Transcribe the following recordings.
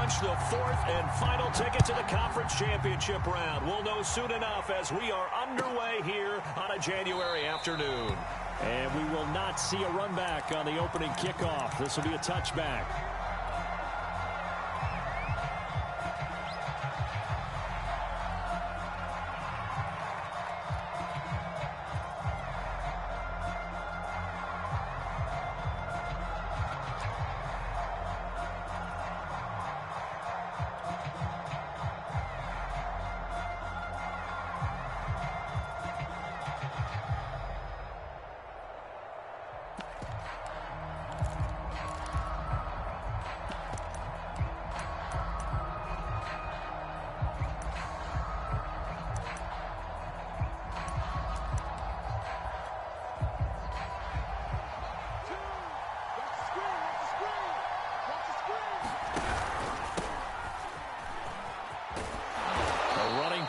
punch the fourth and final ticket to the conference championship round. We'll know soon enough as we are underway here on a January afternoon. And we will not see a run back on the opening kickoff. This will be a touchback.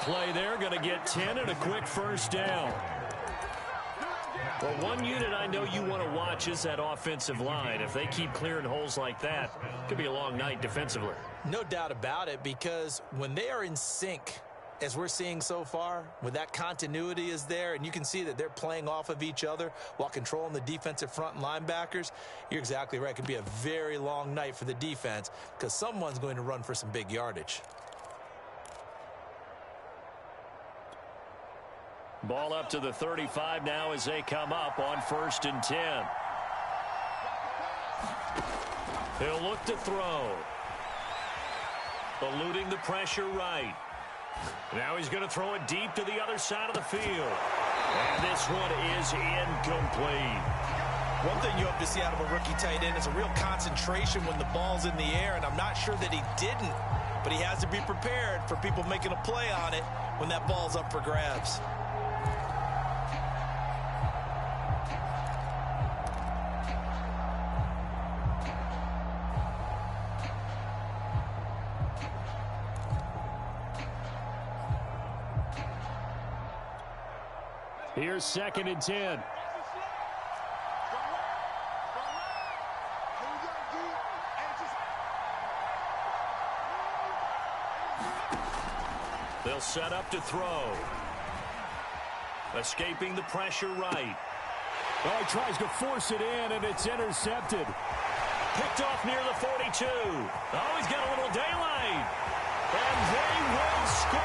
Play there, going to get 10 and a quick first down. Well, one unit I know you want to watch is that offensive line. If they keep clearing holes like that, it could be a long night defensively. No doubt about it, because when they are in sync, as we're seeing so far, when that continuity is there and you can see that they're playing off of each other while controlling the defensive front and linebackers, you're exactly right. It could be a very long night for the defense because someone's going to run for some big yardage. Ball up to the 35 now as they come up on 1st and 10. He'll look to throw. Eluding the pressure right. Now he's going to throw it deep to the other side of the field. And this one is incomplete. One thing you hope to see out of a rookie tight end is a real concentration when the ball's in the air, and I'm not sure that he didn't, but he has to be prepared for people making a play on it when that ball's up for grabs. Here's 2nd and 10. They'll set up to throw. Escaping the pressure right. Oh, he tries to force it in, and it's intercepted. Picked off near the 42. Oh, he's got a little daylight. And they will score.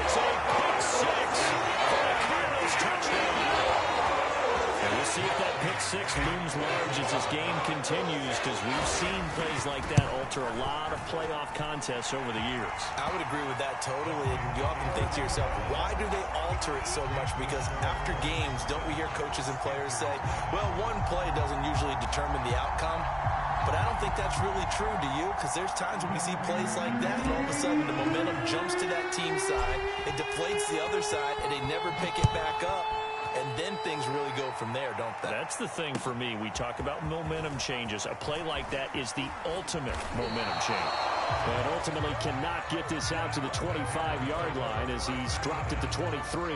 It's a pick six for the Cardinals touchdown. And we'll see if that pick six looms large as this game continues, because we've seen plays like that alter a lot of playoff contests over the years. I would agree with that totally. And you often think to yourself, why do they alter it so much? Because after games, don't we hear coaches and players say, well, one play doesn't usually determine the outcome? But I don't think that's really true, do you? Because there's times when we see plays like that, and all of a sudden the momentum jumps to that team side, it deflates the other side, and they never pick it back up. And then things really go from there, don't they? That's the thing for me. We talk about momentum changes. A play like that is the ultimate momentum change. But ultimately cannot get this out to the 25-yard line as he's dropped at the 23.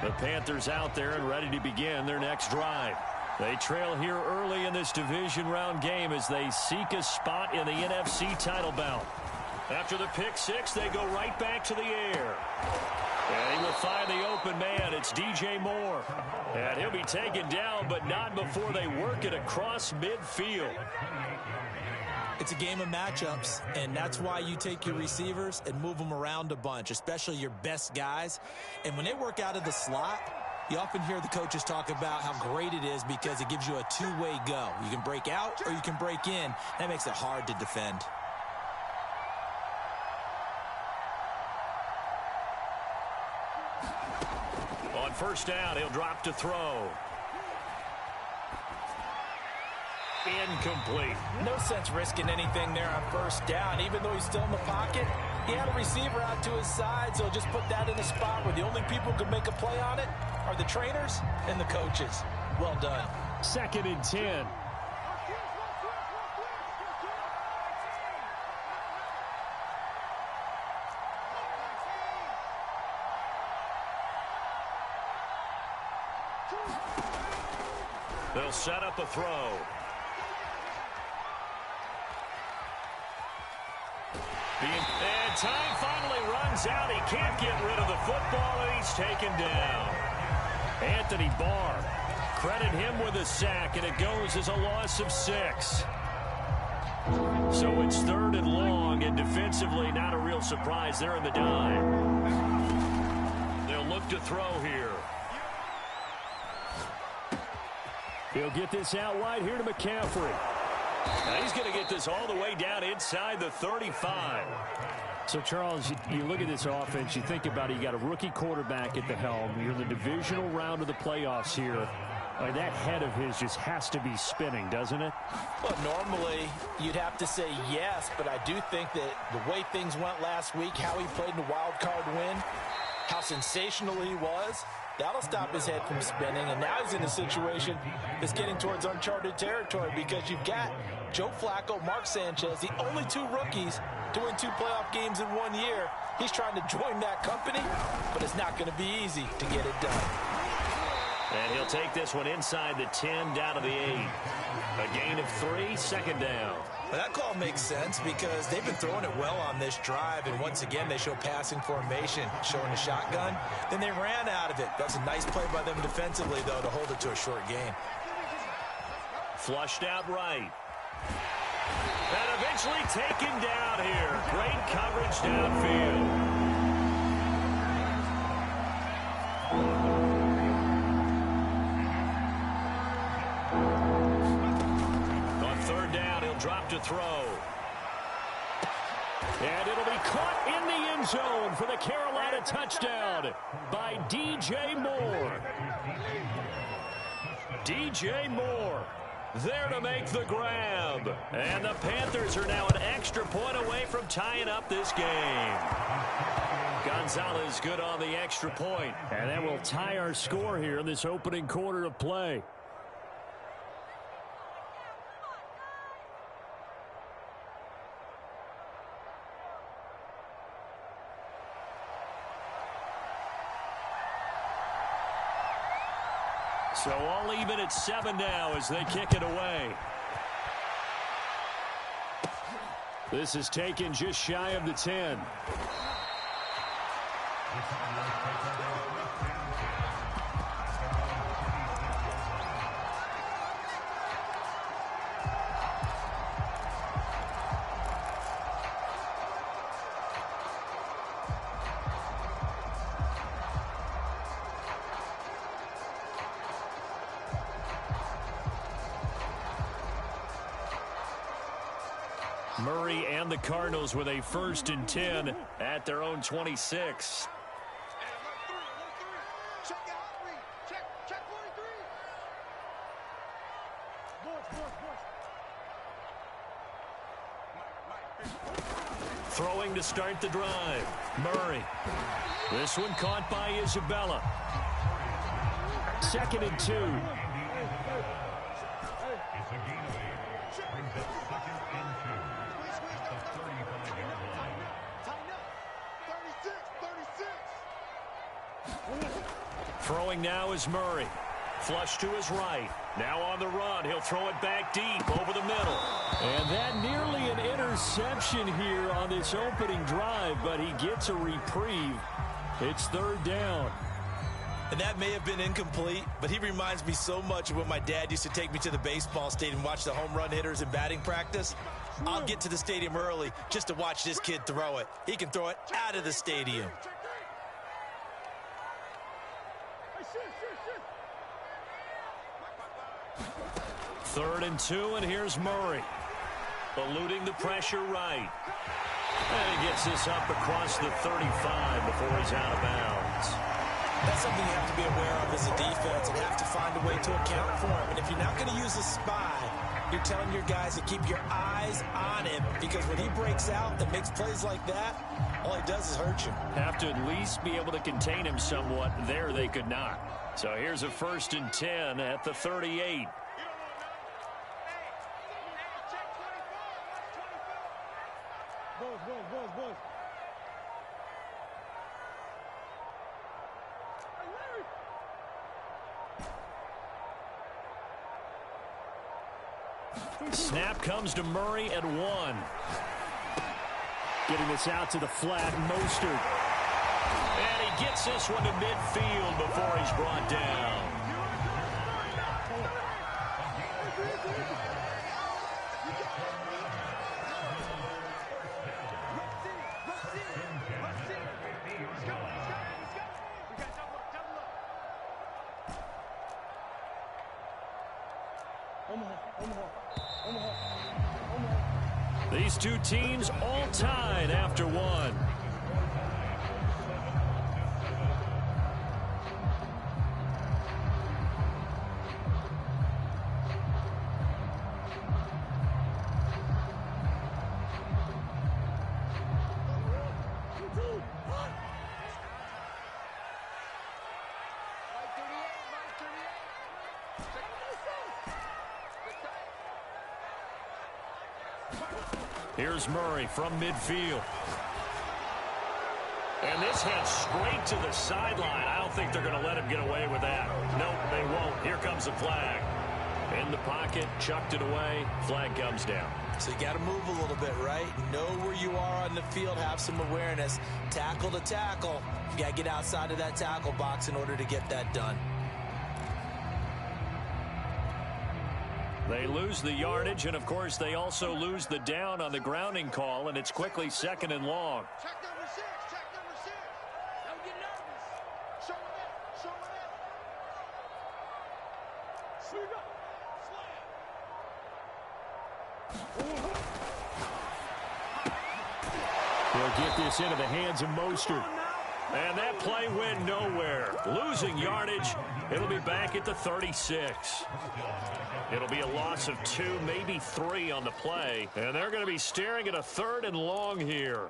The Panthers out there and ready to begin their next drive. They trail here early in this division round game as they seek a spot in the NFC title bout. After the pick six, they go right back to the air. And he will find the open man. It's DJ Moore. And he'll be taken down, but not before they work it across midfield. It's a game of matchups, and that's why you take your receivers and move them around a bunch, especially your best guys. And when they work out of the slot, you often hear the coaches talk about how great it is because it gives you a two-way go. You can break out or you can break in. That makes it hard to defend. On 1st down, he'll drop to throw. Incomplete. No sense risking anything there on 1st down. Even though he's still in the pocket, he had a receiver out to his side, so just put that in a spot where the only people who can make a play on it are the trainers and the coaches. Well done. 2nd and 10. They'll set up a throw. And time finally runs out. He can't get rid of the football, and he's taken down. Anthony Barr, credit him with a sack, and it goes as a loss of 6. So it's 3rd and long, and defensively not a real surprise. They're in the dime. They'll look to throw here. He'll get this out wide here to McCaffrey. Now he's going to get this all the way down inside the 35. So, Charles, you look at this offense, you think about it, you got a rookie quarterback at the helm. You're in the divisional round of the playoffs here. That head of his just has to be spinning, doesn't it? Well, normally you'd have to say yes, but I do think that the way things went last week, how he played in the wild card win, how sensational he was, that'll stop his head from spinning. And now he's in a situation that's getting towards uncharted territory because you've got Joe Flacco, Mark Sanchez, the only 2 rookies to win 2 playoff games in 1 year. He's trying to join that company, but it's not going to be easy to get it done. And he'll take this one inside the 10, down to the 8. A gain of 3, 2nd down. Well, that call makes sense because they've been throwing it well on this drive, and once again they show passing formation, showing a shotgun. Then they ran out of it. That's a nice play by them defensively, though, to hold it to a short gain. Flushed out right. And eventually taken down here. Great coverage downfield. On 3rd down, he'll drop to throw. And it'll be caught in the end zone for the Carolina touchdown by DJ Moore. DJ Moore there to make the grab. And the Panthers are now an extra point away from tying up this game. Gonzalez good on the extra point. And that will tie our score here in this opening quarter of play. So all even at 7 now as they kick it away. This is taken just shy of the 10. Murray and the Cardinals with a 1st and 10 at their own 26. Throwing to start the drive. Murray. This one caught by Isabella. 2nd and 2. Throwing now is Murray. Flush to his right. Now on the run. He'll throw it back deep over the middle. And that nearly an interception here on this opening drive, but he gets a reprieve. It's 3rd down. And that may have been incomplete, but he reminds me so much of when my dad used to take me to the baseball stadium and watch the home run hitters in batting practice. I'll get to the stadium early just to watch this kid throw it. He can throw it out of the stadium. Third and 2, and here's Murray. Eluding the pressure right. And he gets this up across the 35 before he's out of bounds. That's something you have to be aware of as a defense and have to find a way to account for him. And if you're not going to use a spy, you're telling your guys to keep your eyes on him, because when he breaks out and makes plays like that, all he does is hurt you. Have to at least be able to contain him somewhat. There they could not. So here's a 1st and 10 at the 38. Snap comes to Murray at 1. Getting this out to the flat, Mostert. And he gets this one to midfield before he's brought down. These two teams all tied after 1. Here's Murray from midfield. And this heads straight to the sideline. I don't think they're going to let him get away with that. Nope, they won't. Here comes the flag. In the pocket, chucked it away. Flag comes down. So you got to move a little bit, right? Know where you are on the field. Have some awareness. Tackle to tackle. You got to get outside of that tackle box in order to get that done. They lose the yardage, and, of course, they also lose the down on the grounding call, and it's quickly 2nd and long. Check number 6. Check number 6. Don't get nervous. Show it up. Show it up. They'll get this into the hands of Mostert. And that play went nowhere. Losing yardage. It'll be back at the 36. It'll be a loss of 2, maybe 3 on the play. And they're going to be staring at a 3rd and long here.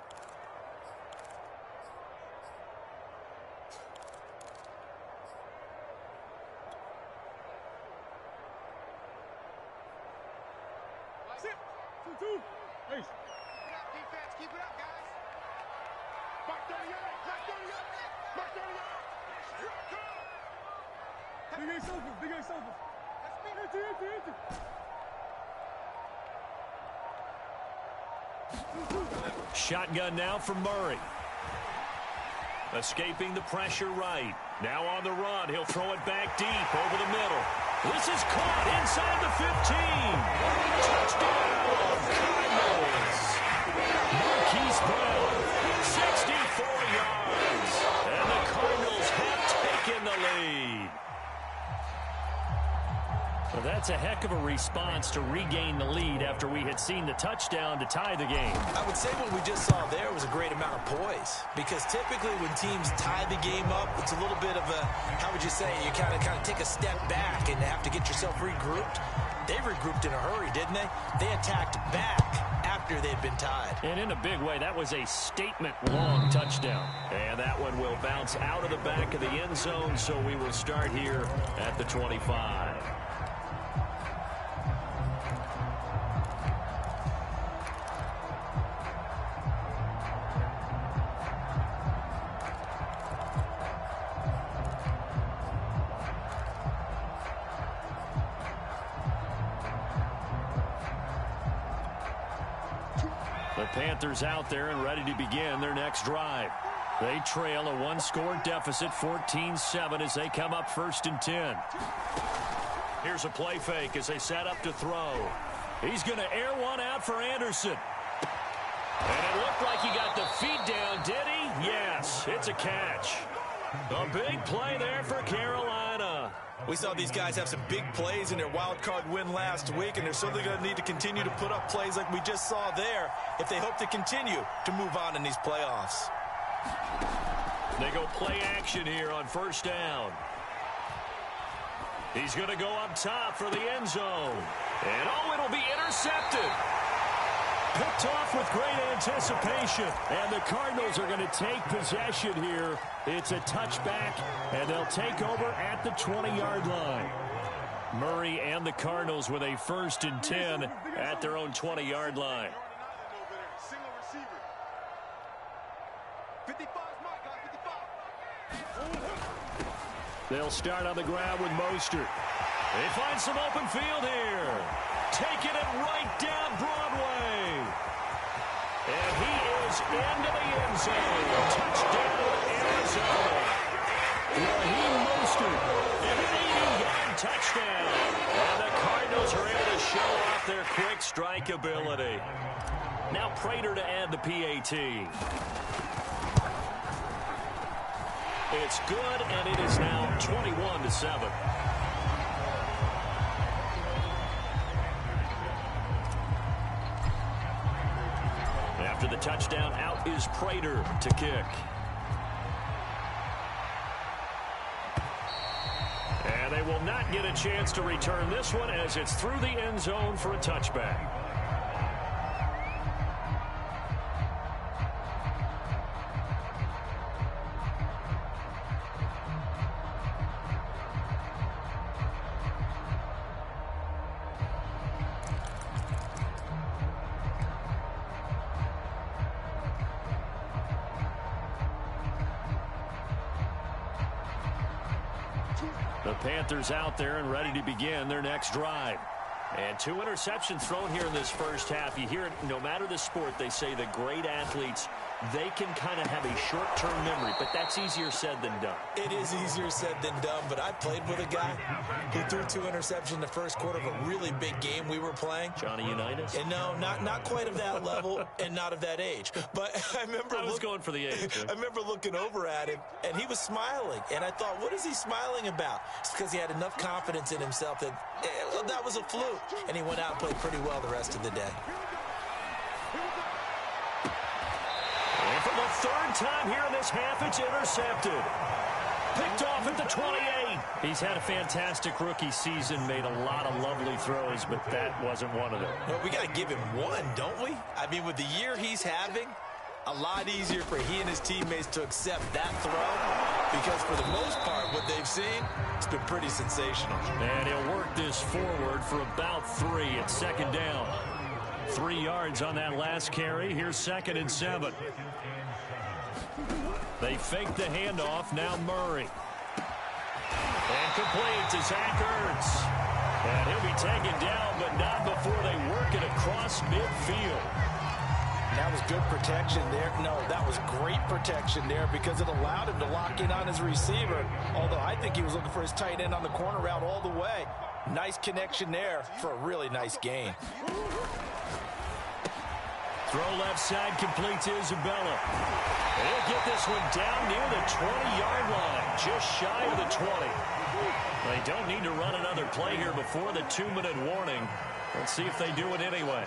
Keep it up, guys. Mark 38. Mark 38. Mark 38. Big ace open. Big ace open. Shotgun now for Murray. Escaping the pressure right. Now on the run. He'll throw it back deep over the middle. This is caught inside the 15. Touchdown, Cardinals. Marquise Brown, 64 yards. And the Cardinals have taken the lead. Well, that's a heck of a response to regain the lead after we had seen the touchdown to tie the game. I would say what we just saw there was a great amount of poise, because typically when teams tie the game up, it's a little bit of a, how would you say, you kind of take a step back and have to get yourself regrouped. They regrouped in a hurry, didn't they? They attacked back after they'd been tied. And in a big way, that was a statement-long touchdown. And that one will bounce out of the back of the end zone, so we will start here at the 25. The Panthers out there and ready to begin their next drive. They trail a 1-score deficit, 14-7, as they come up 1st and 10. Here's a play fake as they set up to throw. He's going to air one out for Anderson. And it looked like he got the feet down, did he? Yes, it's a catch. A big play there for Carolina. We saw these guys have some big plays in their wild card win last week, and they're certainly going to need to continue to put up plays like we just saw there if they hope to continue to move on in these playoffs. They go play action here on 1st down. He's going to go up top for the end zone. And oh, it'll be intercepted. Picked off with great anticipation. And the Cardinals are going to take possession here. It's a touchback, and they'll take over at the 20-yard line. Murray and the Cardinals with a 1st and 10 at their own 20-yard line. Single receiver. 55 mark, guys. 55. They'll start on the ground with Mostert. They find some open field here. taking it right down Broadway. And he is into the end zone. Touchdown, Arizona. Raheem Mostert, an 80-yard touchdown. And the Cardinals are able to show off their quick strike ability. Now Prater to add the PAT. It's good, and it is now 21-7. After the touchdown, out is Prater to kick. And they will not get a chance to return this one as it's through the end zone for a touchback. The Panthers out there and ready to begin their next drive. And 2 interceptions thrown here in this first half. You hear it, no matter the sport, they say the great athletes, they can kind of have a short-term memory, but that's easier said than done. It is easier said than done, but I played with a guy who threw 2 interceptions in the first quarter of a really big game we were playing. Johnny Unitas? And no, not quite of that level and not of that age. But I remember I was going for the age. I remember looking over at him, and he was smiling. And I thought, what is he smiling about? It's because he had enough confidence in himself that that was a fluke. And he went out and played pretty well the rest of the day. And for the third time here in this half, it's intercepted. Picked off at the 28. He's had a fantastic rookie season, made a lot of lovely throws, but that wasn't one of them. Well, we got to give him one, don't we? I mean, with the year he's having, a lot easier for he and his teammates to accept that throw, because for the most part, what they've seen, it's been pretty sensational. And he'll work this forward for about 3 at second down. 3 yards on that last carry. Here's 2nd and 7. They fake the handoff. Now Murray. And complete to Zach Ertz. And he'll be taken down, but not before they work it across midfield. That was good protection there. No, that was great protection there because it allowed him to lock in on his receiver. Although I think he was looking for his tight end on the corner route all the way. Nice connection there for a really nice gain. Throw left side, complete to Isabella. He'll get this one down near the 20-yard line, just shy of the 20. They don't need to run another play here before the 2-minute warning. Let's see if they do it anyway.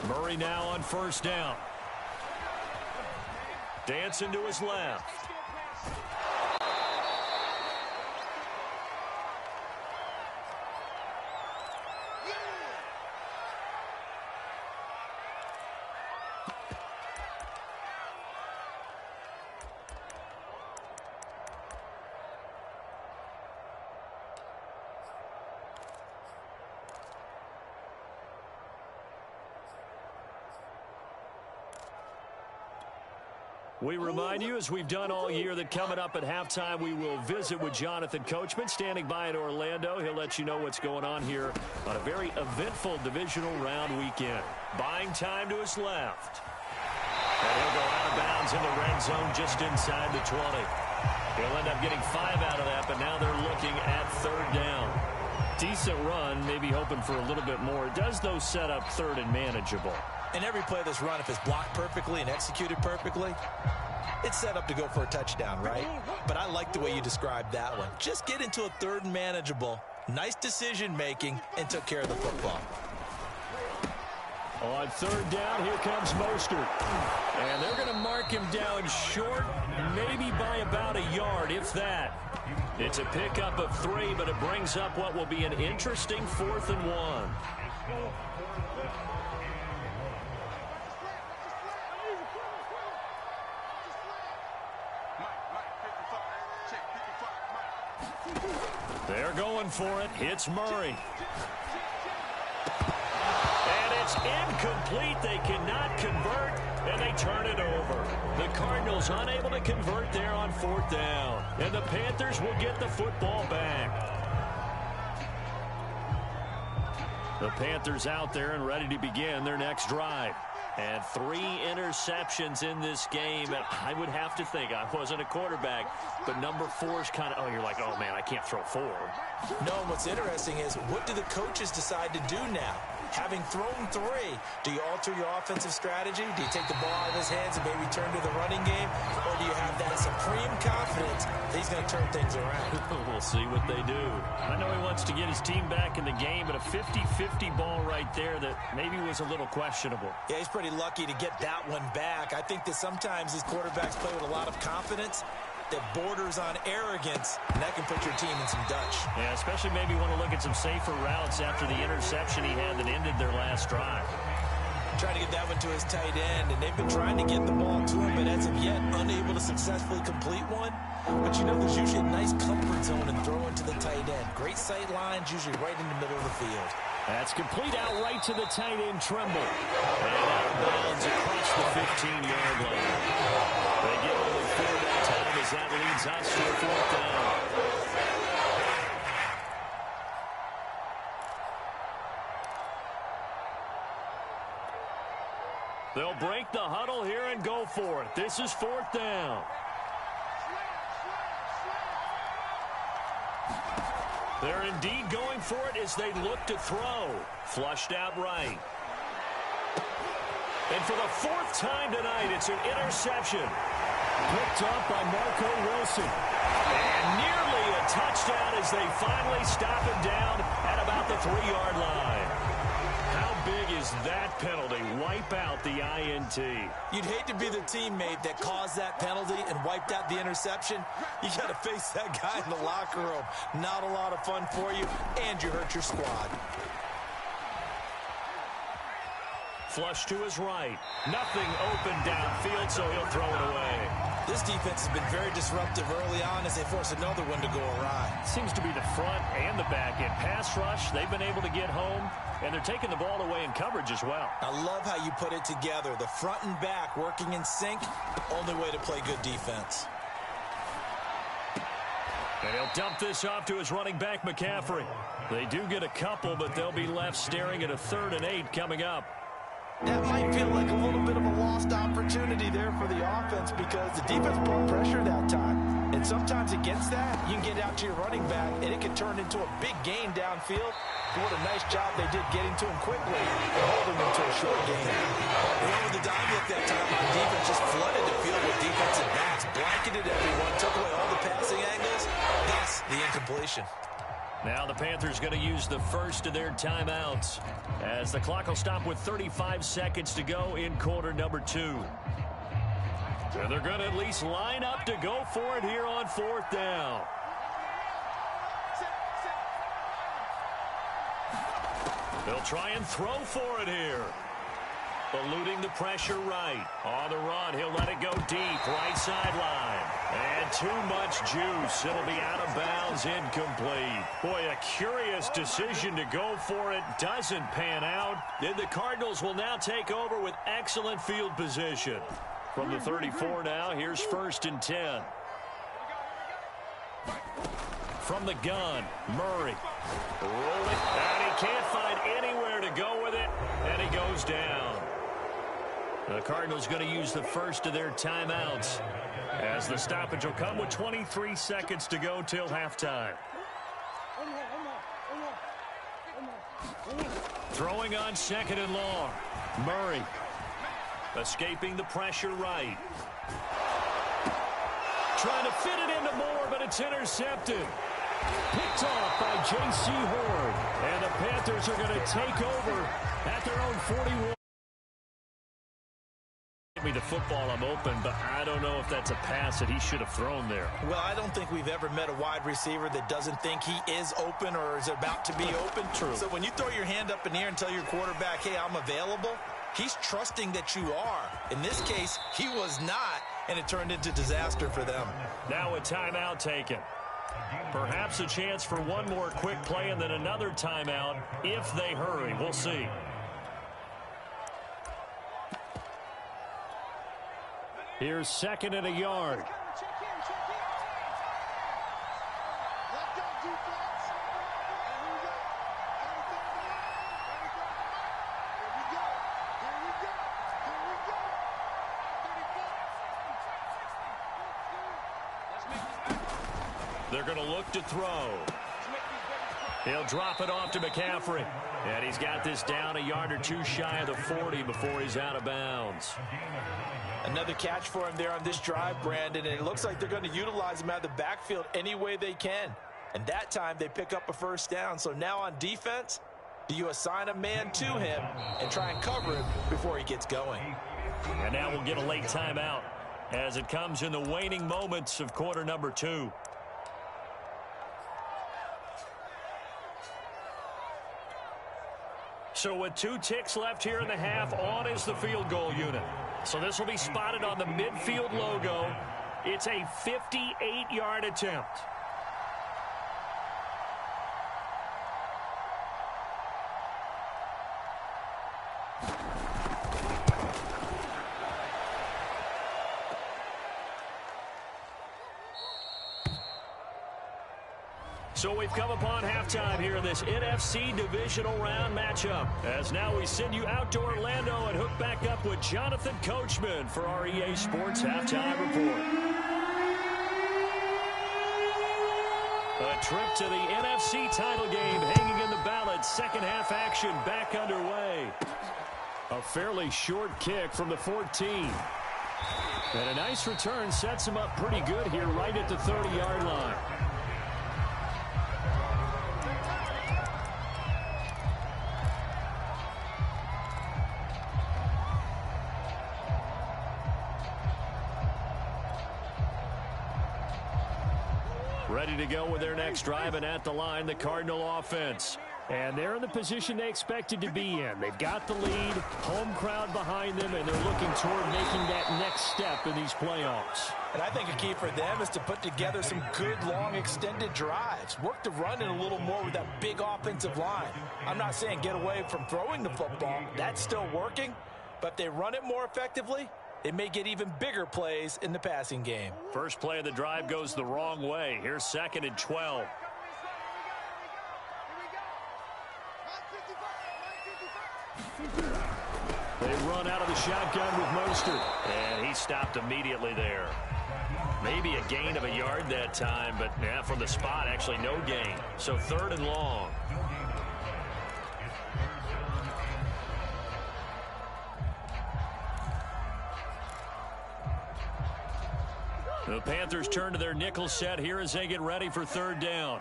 Murray now on first down. Dancing to his left. We remind you, as we've done all year, that coming up at halftime, we will visit with Jonathan Coachman, standing by in Orlando. He'll let you know what's going on here on a very eventful divisional round weekend. Buying time to his left. And he'll go out of bounds in the red zone just inside the 20. He'll end up getting 5 out of that, but now they're looking at 3rd down. Decent run, maybe hoping for a little bit more. It does, though, set up 3rd and manageable. And every play of this run, if it's blocked perfectly and executed perfectly, it's set up to go for a touchdown, right? But I like the way you described that one. Just get into a 3rd and manageable, nice decision-making, and took care of the football. On 3rd down, here comes Mostert. And they're going to mark him down short, maybe by about a yard, if that. It's a pickup of 3, but it brings up what will be an interesting 4th and 1. They're going for it. It's Murray. And it's incomplete. They cannot convert, and they turn it over. The Cardinals unable to convert there on 4th down, and the Panthers will get the football back. The Panthers out there and ready to begin their next drive. And 3 interceptions in this game. And I would have to think, I wasn't a quarterback, but number 4 is kind of, you're like, oh, man, I can't throw 4. No, and what's interesting is, what do the coaches decide to do now? Having thrown 3, do you alter your offensive strategy? Do you take the ball out of his hands and maybe turn to the running game? Or do you have that supreme confidence that he's going to turn things around? We'll see what they do. I know he wants to get his team back in the game, but a 50-50 ball right there that maybe was a little questionable. Yeah, he's pretty lucky to get that one back. I think that sometimes these quarterbacks play with a lot of confidence that borders on arrogance, and that can put your team in some Dutch. Yeah, especially maybe want to look at some safer routes after the interception he had that ended their last drive. Trying to get that one to his tight end, and they've been trying to get the ball to him, but as of yet, unable to successfully complete one. But you know, there's usually a nice comfort zone in throwing to the tight end. Great sight lines, usually right in the middle of the field. That's complete out right to the tight end, Tremble. And out of bounds across the 15-yard line. They get only 4 that time as that leads us to a 4th down. They'll break the huddle here and go for it. This is 4th down. They're indeed going for it as they look to throw. Flushed out right. And for the 4th time tonight, it's an interception. Picked up by Marco Wilson. And nearly a touchdown as they finally stop him down at about the 3-yard line. How big is that penalty? Wipe out the INT. You'd hate to be the teammate that caused that penalty and wiped out the interception. You got to face that guy in the locker room. Not a lot of fun for you, and you hurt your squad. Flush to his right. Nothing open downfield, so he'll throw it away. This defense has been very disruptive early on as they force another one to go awry. Seems to be the front and the back end. Pass rush, they've been able to get home, and they're taking the ball away in coverage as well. I love how you put it together. The front and back working in sync, only way to play good defense. And he'll dump this off to his running back, McCaffrey. They do get a couple, but they'll be left staring at a 3rd and 8 coming up. That might feel like a little bit of a lost opportunity there for the offense because the defense brought pressure that time. And sometimes against that, you can get out to your running back, and it can turn into a big gain downfield. What a nice job they did getting to him quickly and holding him to a short gain. They went with the dime look that time on defense, just flooded the field with defensive backs, blanketed everyone, took away all the passing angles, thus the incompletion. Now the Panthers going to use the first of their timeouts as the clock will stop with 35 seconds to go in quarter number 2. And they're going to at least line up to go for it here on 4th down. They'll try and throw for it here. Eluding the pressure right. On the run, he'll let it go deep, right sideline. And too much juice. It'll be out of bounds, incomplete. Boy, a curious decision to go for it. Doesn't pan out. Then the Cardinals will now take over with excellent field position. From the 34 now, here's 1st and 10. From the gun, Murray. Rolling, and he can't find anywhere to go with it, and he goes down. The Cardinals going to use the first of their timeouts as the stoppage will come with 23 seconds to go till halftime. Throwing on 2nd and long. Murray escaping the pressure right. Trying to fit it into Moore, but it's intercepted. Picked off by J.C. Horn. And the Panthers are going to take over at their own 41. Me the football, I'm open, but I don't know if that's a pass that he should have thrown there. Well, I don't think we've ever met a wide receiver that doesn't think he is open or is about to be open. True. So when you throw your hand up in the air and tell your quarterback, hey, I'm available, he's trusting that you are. In this case, he was not, and it turned into disaster for them. Now a timeout taken. Perhaps a chance for one more quick play and then another timeout if they hurry. We'll see. Here's 2nd and a yard. They're going to look to throw. He'll drop it off to McCaffrey. And he's got this down a yard or two shy of the 40 before he's out of bounds. Another catch for him there on this drive, Brandon, and it looks like they're going to utilize him out of the backfield any way they can. And that time they pick up a first down. So now on defense, do you assign a man to him and try and cover him before he gets going? And now we'll get a late timeout as it comes in the waning moments of quarter number 2. So with 2 ticks left here in the half, on is the field goal unit. So this will be spotted on the midfield logo. It's a 58-yard attempt. So we've come upon halftime here in this NFC divisional round matchup. As now we send you out to Orlando and hook back up with Jonathan Coachman for our EA Sports Halftime Report. A trip to the NFC title game hanging in the balance. Second half action back underway. A fairly short kick from the 14. And a nice return sets him up pretty good here right at the 30-yard line. Ready to go with their next drive, and at the line, the Cardinal offense. And they're in the position they expected to be in. They've got the lead, home crowd behind them, and they're looking toward making that next step in these playoffs. And I think a key for them is to put together some good, long, extended drives. Work the run in a little more with that big offensive line. I'm not saying get away from throwing the football. That's still working. But if they run it more effectively, they may get even bigger plays in the passing game. First play of the drive goes the wrong way. Here's 2nd and 12. They run out of the shotgun with Mostert. And he stopped immediately there. Maybe a gain of a yard that time, but yeah, from the spot, actually no gain. So 3rd and long. The Panthers turn to their nickel set here as they get ready for 3rd down.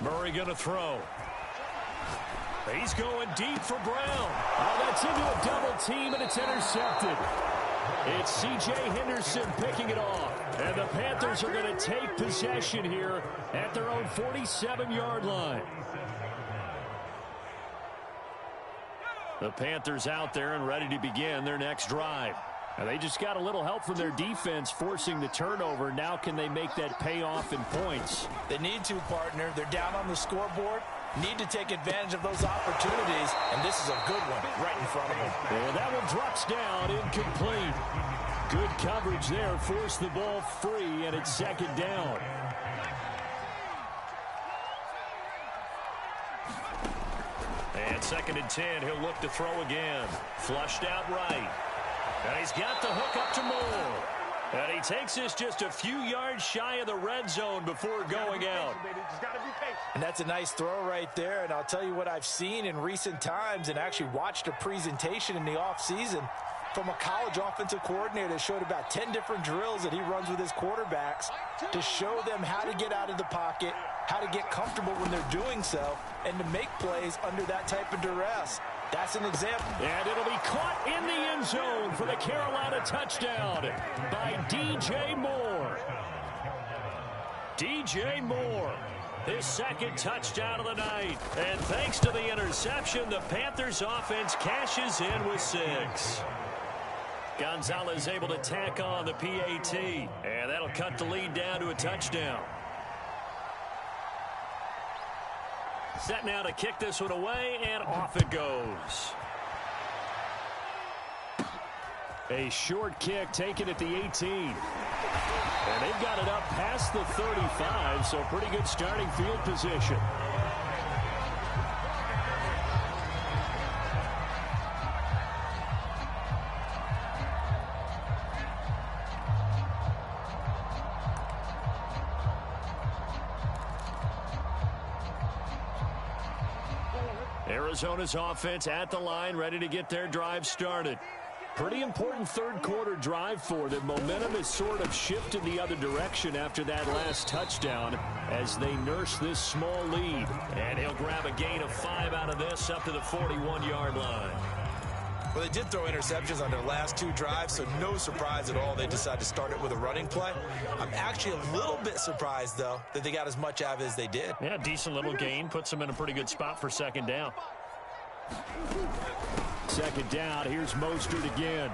Murray going to throw. He's going deep for Brown. Oh, that's into a double team, and it's intercepted. It's C.J. Henderson picking it off. And the Panthers are going to take possession here at their own 47-yard line. The Panthers out there and ready to begin their next drive. And they just got a little help from their defense forcing the turnover. Now can they make that pay off in points? They need to, partner. They're down on the scoreboard. Need to take advantage of those opportunities. And this is a good one right in front of them. And that one drops down, incomplete. Good coverage there. Forced the ball free, and it's 2nd down. And 2nd and 10. He'll look to throw again. Flushed out right. And he's got the hook up to Moore. And he takes this just a few yards shy of the red zone before going out. And that's a nice throw right there. And I'll tell you what I've seen in recent times and actually watched a presentation in the offseason from a college offensive coordinator that showed about 10 different drills that he runs with his quarterbacks to show them how to get out of the pocket, how to get comfortable when they're doing so, and to make plays under that type of duress. That's an example. And it'll be caught in the end zone for the Carolina touchdown by DJ Moore. DJ Moore, his 2nd touchdown of the night. And thanks to the interception, the Panthers offense cashes in with 6. Gonzalez able to tack on the PAT, and that'll cut the lead down to a touchdown. Set now to kick this one away, and off it goes. A short kick taken at the 18. And they've got it up past the 35, so pretty good starting field position. Arizona's offense at the line, ready to get their drive started. Pretty important third quarter drive for them. Momentum has sort of shifted the other direction after that last touchdown as they nurse this small lead. And he'll grab a gain of 5 out of this up to the 41-yard line. Well, they did throw interceptions on their last 2 drives, so no surprise at all they decided to start it with a running play. I'm actually a little bit surprised, though, that they got as much out of it as they did. Yeah, decent little gain. Puts them in a pretty good spot for second down. Second down, here's Mostert again.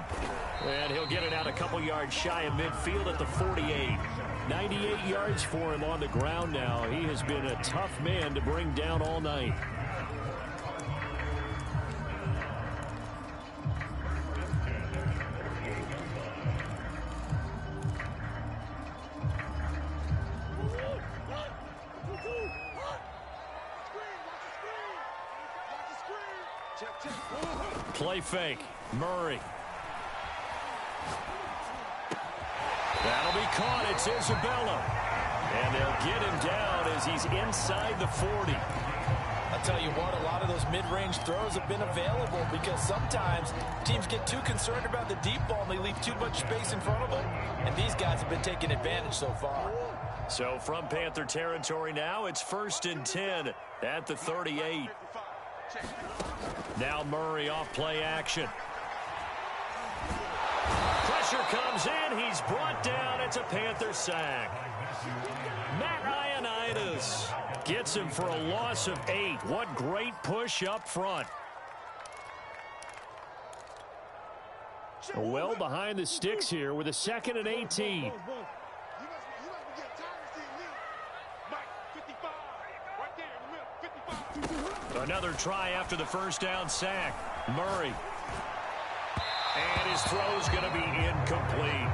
And he'll get it out a couple yards shy of midfield at the 48. 98 yards for him on the ground now. He has been a tough man to bring down all night. Play fake. Murray. That'll be caught. It's Isabella. And they'll get him down as he's inside the 40. I'll tell you what, a lot of those mid-range throws have been available because sometimes teams get too concerned about the deep ball and they leave too much space in front of them. And these guys have been taking advantage so far. So from Panther territory now, it's 1st and 10 at the 38. Now Murray off play action. Pressure comes in. He's brought down. It's a Panther sack. Matt Ioannidis gets him for a loss of 8. What great push up front. Well behind the sticks here with a 2nd and 18. Another try after the first down sack. Murray. And his throw's going to be incomplete.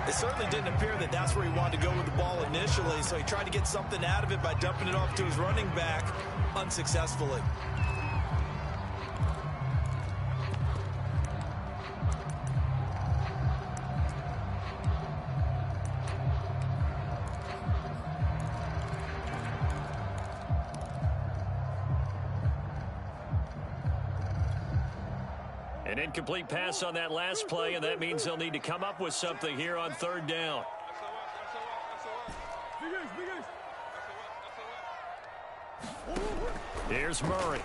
It certainly didn't appear that that's where he wanted to go with the ball initially, so he tried to get something out of it by dumping it off to his running back unsuccessfully. An incomplete pass on that last play, and that means they'll need to come up with something here on 3rd down. Here's Murray.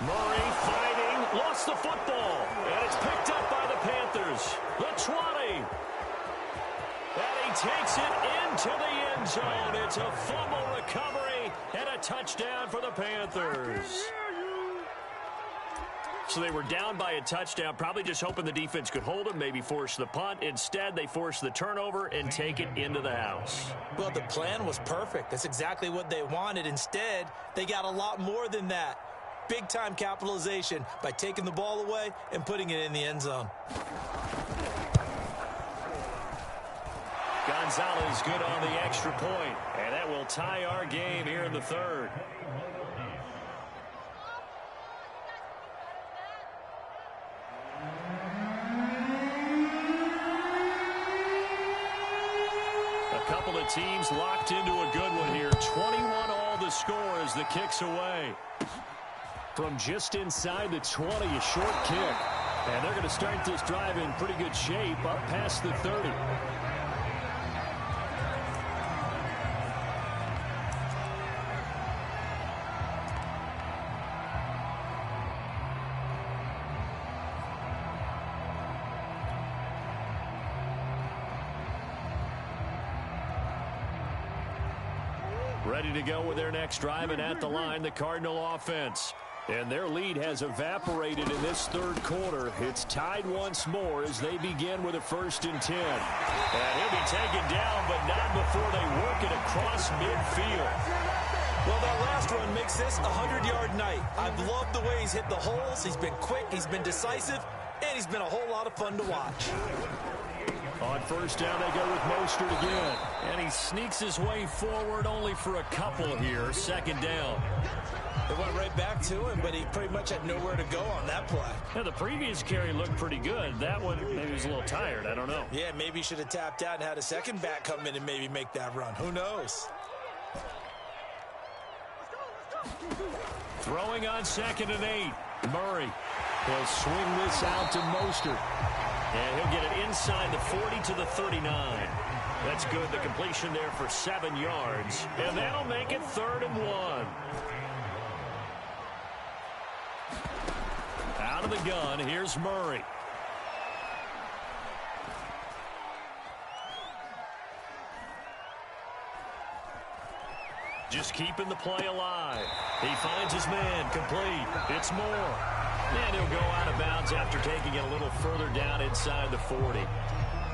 Murray fighting, lost the football, and it's picked up by the Panthers. The 20. And he takes it into the end zone. It's a fumble recovery and a touchdown for the Panthers. So they were down by a touchdown, probably just hoping the defense could hold them, maybe force the punt. Instead, they forced the turnover and take it into the house. Well, the plan was perfect. That's exactly what they wanted. Instead, they got a lot more than that. Big-time capitalization by taking the ball away and putting it in the end zone. Gonzalez good on the extra point, and that will tie our game here in the 3rd. Couple of teams locked into a good one here. 21 all the score as the kick's away. From just inside the 20, a short kick. And they're going to start this drive in pretty good shape up past the 30. Ready to go with their next drive, and at the line, the Cardinal offense. And their lead has evaporated in this third quarter. It's tied once more as they begin with a 1st and 10. And he'll be taken down, but not before they work it across midfield. Well, that last run makes this a 100-yard night. I've loved the way he's hit the holes. He's been quick, he's been decisive, and he's been a whole lot of fun to watch. On 1st down, they go with Mostert again. And he sneaks his way forward only for a couple here. 2nd down. It went right back to him, but he pretty much had nowhere to go on that play. Yeah, the previous carry looked pretty good. That one, maybe he was a little tired. I don't know. Yeah, maybe he should have tapped out and had a second back come in and maybe make that run. Who knows? Throwing on 2nd and 8. Murray will swing this out to Mostert. And he'll get it inside the 40 to the 39. That's good. The completion there for 7 yards. And that'll make it 3rd and 1. Out of the gun, here's Murray. Just keeping the play alive. He finds his man, complete. It's Moore. And he'll go out of bounds after taking it a little further down inside the 40.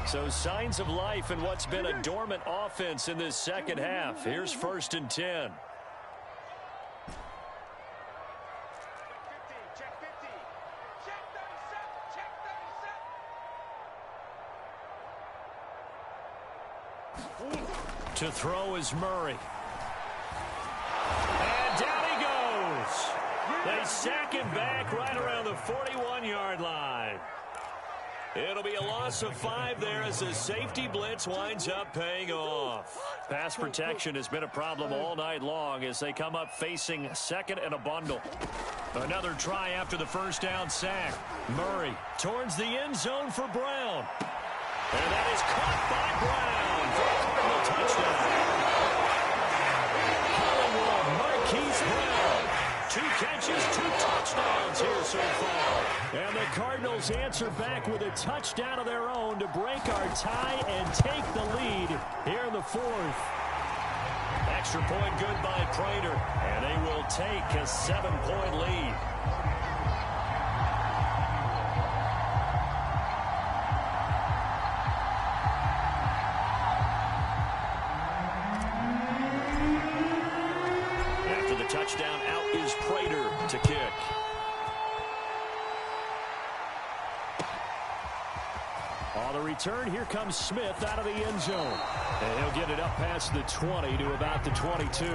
So signs of life in what's been a dormant offense in this second half. Here's 1st and 10. To throw is Murray. And down he goes. They sack him back right around the 41-yard line. It'll be a loss of 5 there as the safety blitz winds up paying off. Pass protection has been a problem all night long as they come up facing 2nd and a bundle. Another try after the 1st down sack. Murray towards the end zone for Brown. And that is caught by Brown for a Cardinal touchdown. Hollywood Marquise Brown. 2 catches, 2 touchdowns here so far. And the Cardinals answer back with a touchdown of their own to break our tie and take the lead here in the 4th. Extra point good by Prater. And they will take a 7-point lead. Touchdown, out is Prater to kick. On the return, here comes Smith out of the end zone. And he'll get it up past the 20 to about the 22.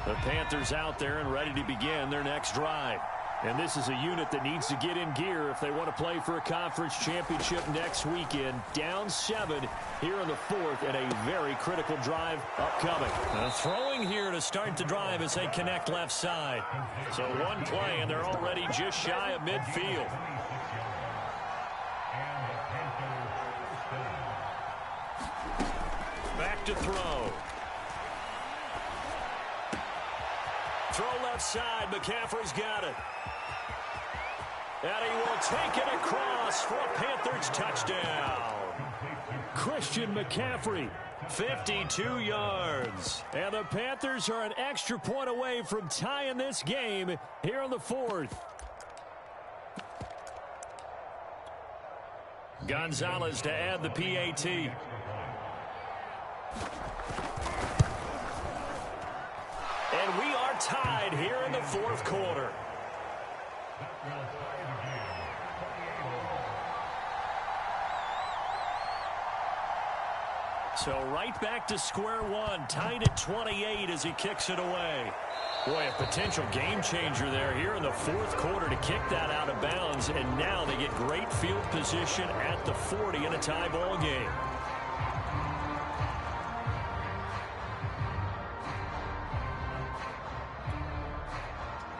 The Panthers out there and ready to begin their next drive. And this is a unit that needs to get in gear if they want to play for a conference championship next weekend. Down 7 here in the 4th and a very critical drive upcoming. Throwing here to start the drive as they connect left side. So one play and they're already just shy of midfield. Back to throw. Throw left side. McCaffrey's got it. And he will take it across for a Panthers touchdown. Christian McCaffrey, 52 yards. And the Panthers are an extra point away from tying this game here in the 4th. Gonzalez to add the PAT. And we are tied here in the 4th quarter. So right back to square one, tied at 28 as he kicks it away. Boy, a potential game changer there here in the 4th quarter to kick that out of bounds, and now they get great field position at the 40 in a tie ball game.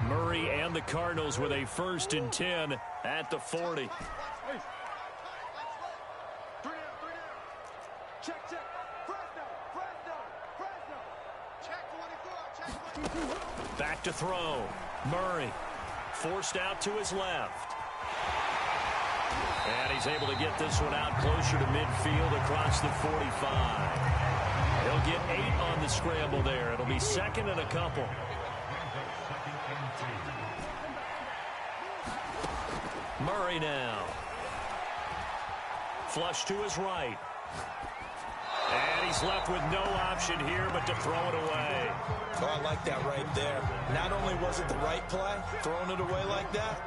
Murray and the Cardinals with a 1st and 10 at the 40. Back to throw. Murray forced out to his left. And he's able to get this one out closer to midfield across the 45. He'll get 8 on the scramble there. It'll be second and a couple. Murray now. Flush to his right. And he's left with no option here but to throw it away. Oh, I like that right there. Not only was it the right play, throwing it away like that,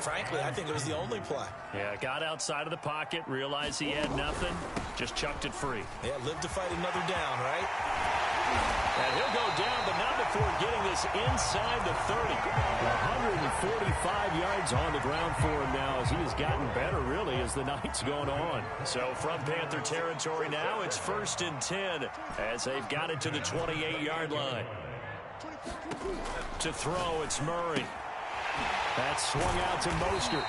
frankly, I think it was the only play. Yeah, got outside of the pocket, realized he had nothing, just chucked it free. Yeah, live to fight another down, right? And he'll go down, but not before getting this inside the 30. 145 yards on the ground for him now as he has gotten better, really, as the night's going on. So from Panther territory now, it's 1st and 10 as they've got it to the 28-yard line. To throw, it's Murray. That's swung out to Mostert.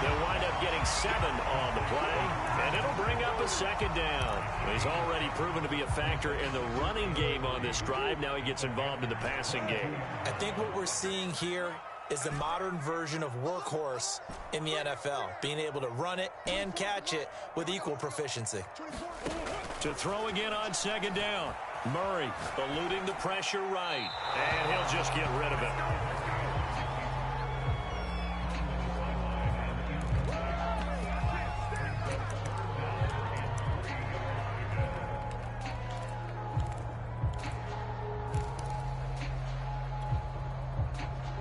They'll wind up getting 7 on the play, and it'll bring up a second down. He's already proven to be a factor in the running game on this drive. Now he gets involved in the passing game. I think what we're seeing here is the modern version of workhorse in the NFL, being able to run it and catch it with equal proficiency. To throw again on second down. Murray eluding the pressure right, and he'll just get rid of it.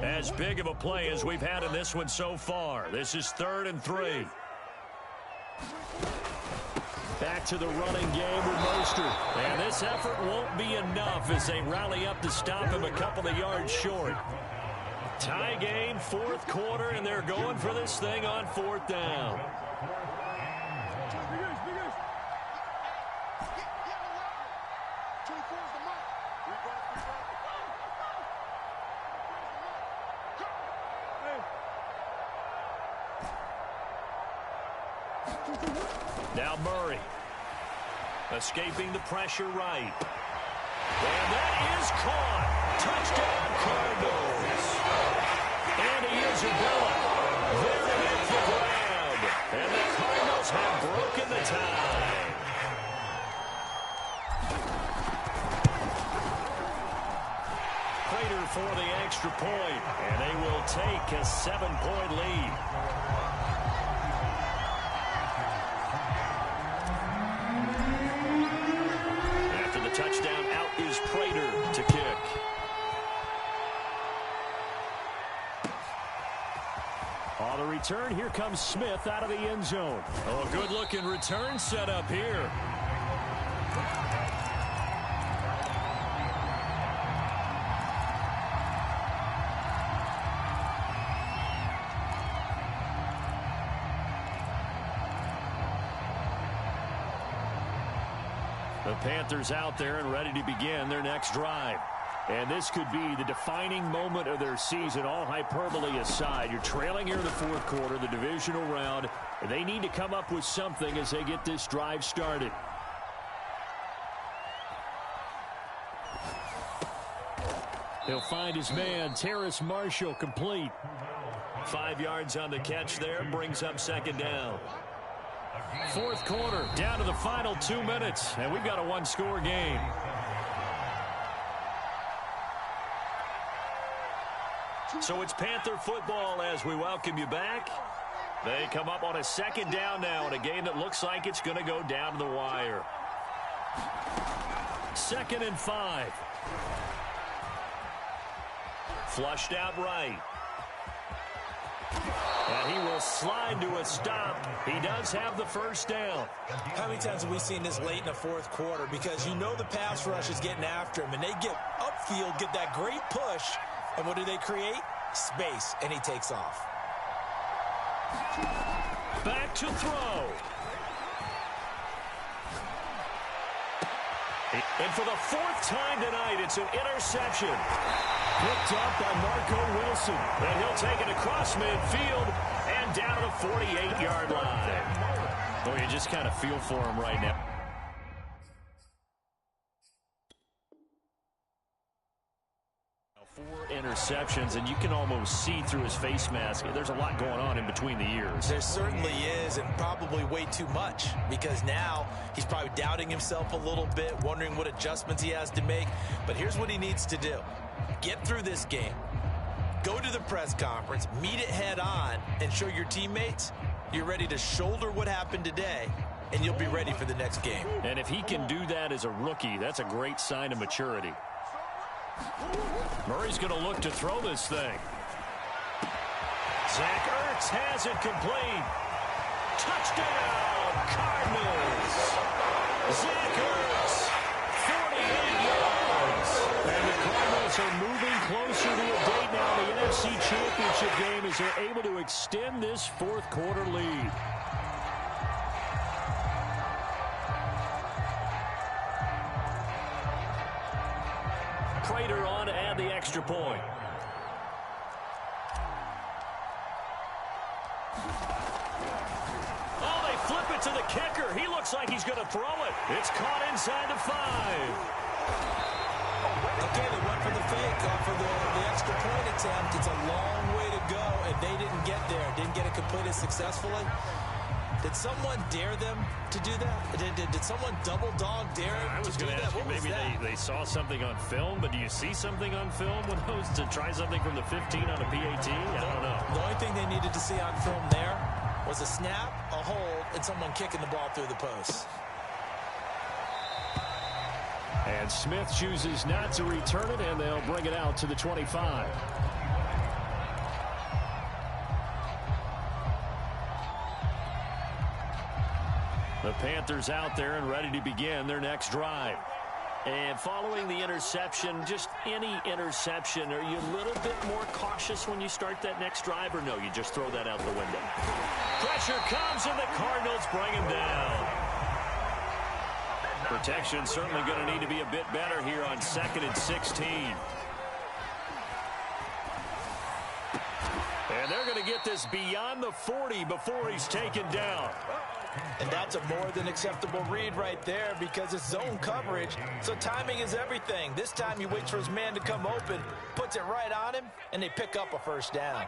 As big of a play as we've had in this one so far. This is 3rd and 3. Back to the running game with Mostert. And this effort won't be enough as they rally up to stop him a couple of yards short. Tie game, 4th quarter, and they're going for this thing on 4th down. Now Murray, escaping the pressure right. And that is caught. Touchdown, Cardinals. And he is Isabella. There it is the grab. And the Cardinals have broken the tie. Prater for the extra point. And they will take a 7-point lead. Touchdown, out is Prater to kick. On the return, here comes Smith out of the end zone. Oh, a good-looking return set up here. The Panthers out there and ready to begin their next drive. And this could be the defining moment of their season, all hyperbole aside. You're trailing here in the 4th quarter, the divisional round, and they need to come up with something as they get this drive started. He'll find his man, Terrace Marshall, complete. 5 yards on the catch there, brings up second down. 4th quarter, down to the final 2 minutes, and we've got a 1-score game. So it's Panther football as we welcome you back. They come up on a second down now in a game that looks like it's going to go down to the wire. 2nd and 5. Flushed out right. And he will slide to a stop. He does have the first down. How many times have we seen this late in the 4th quarter? Because you know the pass rush is getting after him, and they get upfield, get that great push, and what do they create? Space, and he takes off. Back to throw. And for the 4th time tonight, it's an interception. Picked up by Marco Wilson. And he'll take it across midfield and down to the 48-yard line. Boy, you just kind of feel for him right now. interceptions, and you can almost see through his face mask. There's a lot going on in between the ears. There certainly is, and probably way too much, because now he's probably doubting himself a little bit, wondering what adjustments he has to make. But here's what he needs to do. Get through this game. Go to the press conference, meet it head on, and show your teammates you're ready to shoulder what happened today, and you'll be ready for the next game. And if he can do that as a rookie, that's a great sign of maturity. Murray's going to look to throw this thing. Zach Ertz has it complete. Touchdown, Cardinals. Zach Ertz, 48 yards. And the Cardinals are moving closer to a date now in the NFC Championship game as they're able to extend this fourth quarter lead. Prater on to add the extra point. Oh, they flip it to the kicker. He looks like he's going to throw it. It's caught inside the 5. Okay, they went for the fake off of the extra point attempt. It's a long way to go, and they didn't get there. Didn't get it completed successfully. Did someone dare them to do that? Did someone double dog dare them I was to do going to that? ask you, maybe they saw something on film, but do you see something on film with those to try something from the 15 on a PAT? I don't know. The only thing they needed to see on film there was a snap, a hold, and someone kicking the ball through the post. And Smith chooses not to return it, and they'll bring it out to the 25. The Panthers out there and ready to begin their next drive. And following the interception, just any interception, are you a little bit more cautious when you start that next drive, or no, you just throw that out the window? Pressure comes, and the Cardinals bring him down. Protection certainly going to need to be a bit better here on 2nd and 16. And they're going to get this beyond the 40 before he's taken down. And that's a more than acceptable read right there because it's zone coverage, so timing is everything. This time he waits for his man to come open, puts it right on him, and they pick up a first down.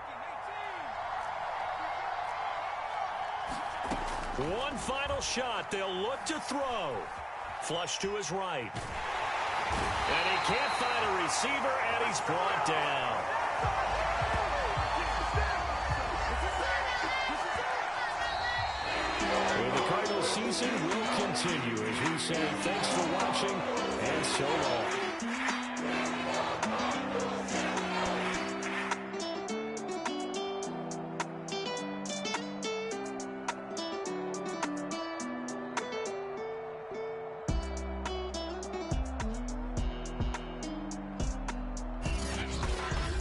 One final shot. They'll look to throw. Flush to his right. And he can't find a receiver, and he's brought down. Well, the Cardinals season will continue as we say thanks for watching and so long.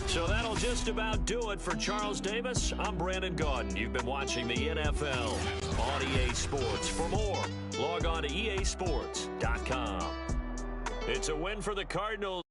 So that'll just about do it for Charles Davis. I'm Brandon Gaudin. You've been watching the NFL on EA Sports. For more, log on to easports.com. It's a win for the Cardinals.